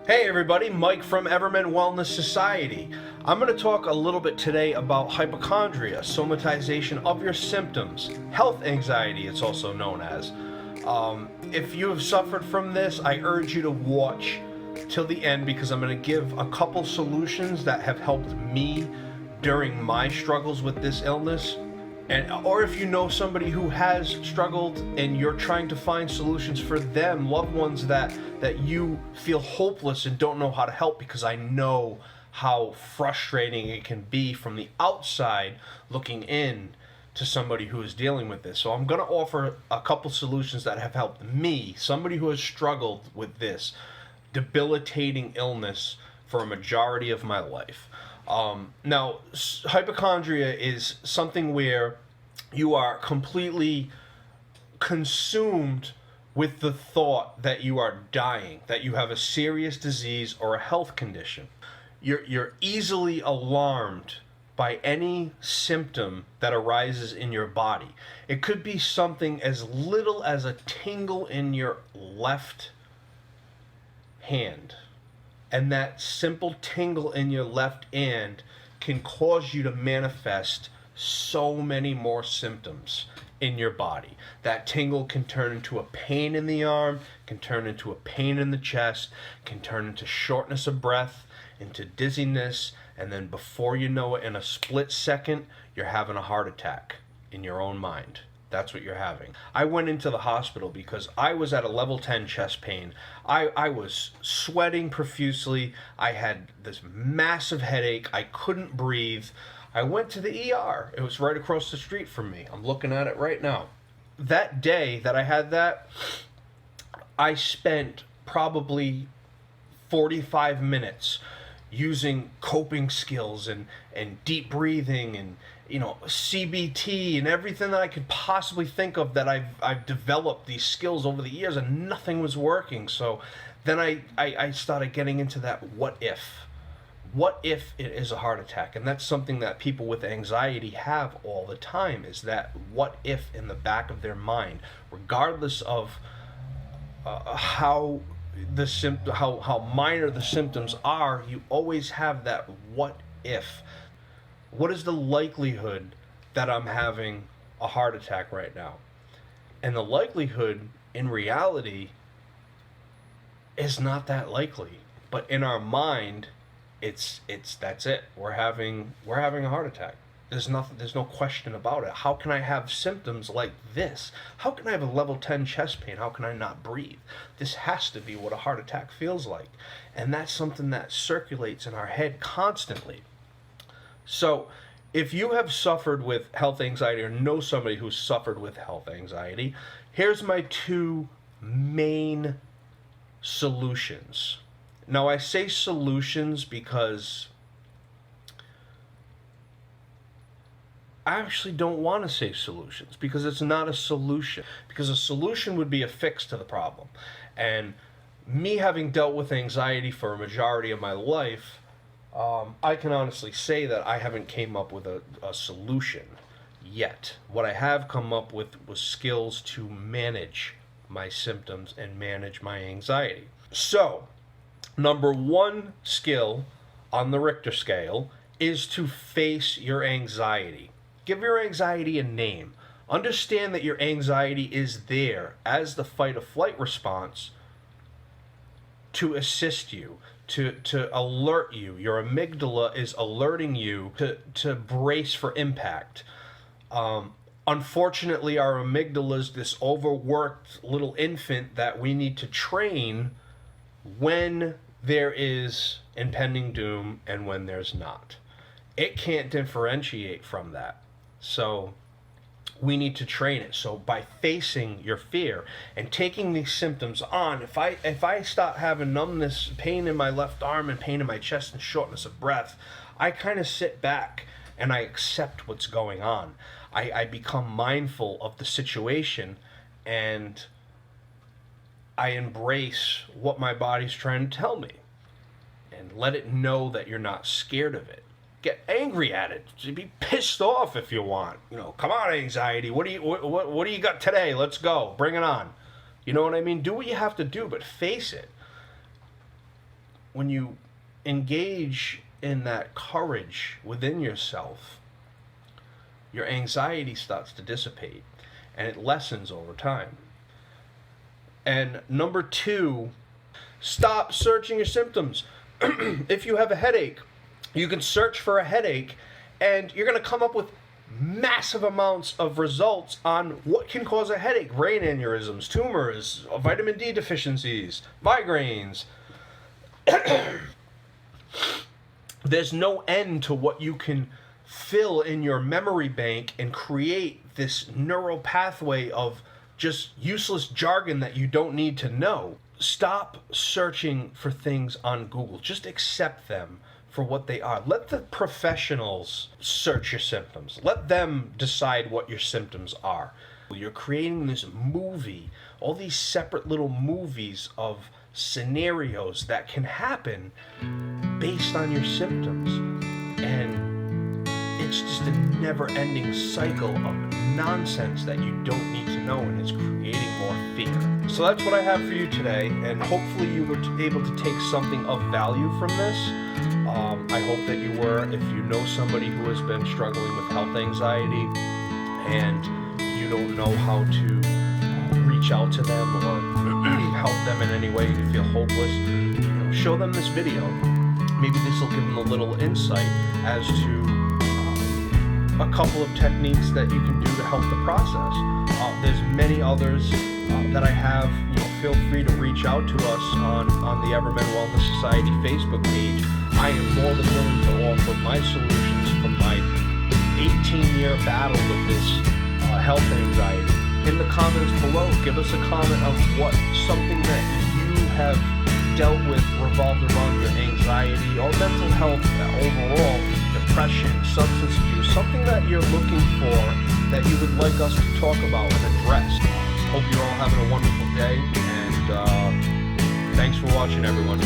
Hey everybody, Mike from Evermend Wellness Society. I'm going to talk a little bit today about hypocondria, somatization of your symptoms, health anxiety it's also known as. If you have suffered from this, I urge you to watch till the end because I'm going to give a couple solutions that have helped me during my struggles with this illness. Or if you know somebody who has struggled and you're trying to find solutions for them, loved ones that you feel hopeless and don't know how to help, because I know how frustrating it can be from the outside looking in to somebody who is dealing with this. So I'm going to offer a couple solutions that have helped me, somebody who has struggled with this debilitating illness for a majority of my life. Now, hypochondria is something where you are completely consumed with the thought that you are dying, that you have a serious disease or a health condition. You're easily alarmed by any symptom that arises in your body. It could be something as little as a tingle in your left hand. And that simple tingle in your left hand can cause you to manifest so many more symptoms in your body. That tingle can turn into a pain in the arm, can turn into a pain in the chest, can turn into shortness of breath, into dizziness, and then before you know it, in a split second, you're having a heart attack in your own mind. That's what you're having. I went into the hospital because I was at a level 10 chest pain. I was sweating profusely. I had this massive headache. I couldn't breathe. I went to the ER. It was right across the street from me. I'm looking at it right now. That day that I had that, I spent probably 45 minutes using coping skills and deep breathing and CBT and everything that I could possibly think of, that I've developed these skills over the years, and nothing was working. So then I started getting into that what if it is a heart attack. And that's something that people with anxiety have all the time, is that what if in the back of their mind, regardless of how minor the symptoms are. You always have that what if. What is the likelihood that I'm having a heart attack right now? And the likelihood in reality is not that likely. But in our mind, it's that's it. We're having a heart attack. There's no question about it. How can I have symptoms like this? How can I have a level 10 chest pain? How can I not breathe? This has to be what a heart attack feels like. And that's something that circulates in our head constantly. So if you have suffered with health anxiety or know somebody who's suffered with health anxiety, here's my two main solutions. Now, I say solutions because I actually don't want to say solutions, because it's not a solution. Because a solution would be a fix to the problem. And me having dealt with anxiety for a majority of my life, I can honestly say that I haven't came up with a solution yet. What I have come up with was skills to manage my symptoms and manage my anxiety. So, number one skill on the Richter scale is to face your anxiety. Give your anxiety a name. Understand that your anxiety is there as the fight or flight response to assist you, to alert you. Your amygdala is alerting you to brace for impact. Unfortunately, our amygdala is this overworked little infant that we need to train when there is impending doom and when there's not. It can't differentiate from that. So we need to train it. So by facing your fear and taking these symptoms on, if I start having numbness, pain in my left arm and pain in my chest and shortness of breath, I kind of sit back and I accept what's going on. I become mindful of the situation and I embrace what my body's trying to tell me and let it know that you're not scared of it. Get angry at it. Be pissed off if you want. Come on, anxiety. What do you got today? Let's go. Bring it on. You know what I mean? Do what you have to do, but face it. when you engage in that courage within yourself, your anxiety starts to dissipate and it lessens over time. And number 2, stop searching your symptoms. If you have a headache, you can search for a headache and you're going to come up with massive amounts of results on what can cause a headache: brain aneurysms, tumors, vitamin D deficiencies, migraines. There's no end to what you can fill in your memory bank and create this neural pathway of just useless jargon that you don't need to know. Stop searching for things on Google. Just accept them for what they are. Let the professionals search your symptoms. Let them decide what your symptoms are. You're creating this movie, all these separate little movies of scenarios that can happen based on your symptoms. And it's just a never-ending cycle of nonsense that you don't need to know, and it's creating more fear. So that's what I have for you today, and hopefully you were able to take something of value from this. I hope that you were. If you know somebody who has been struggling with health anxiety and you don't know how to reach out to them or help them in any way, you feel hopeless, show them this video. Maybe this will give them a little insight as to a couple of techniques that you can do to help the process. There's many others that I have. Feel free to reach out to us on the Evermend Wellness Society Facebook page. I am more than willing to offer my solutions from my 18-year battle with this health anxiety. In the comments below, give us a comment on what something that you have dealt with revolved around your anxiety or mental health overall, depression, substance abuse, something that you're looking for that you would like us to talk about and address. Hope you're all having a wonderful day, and thanks for watching, everyone.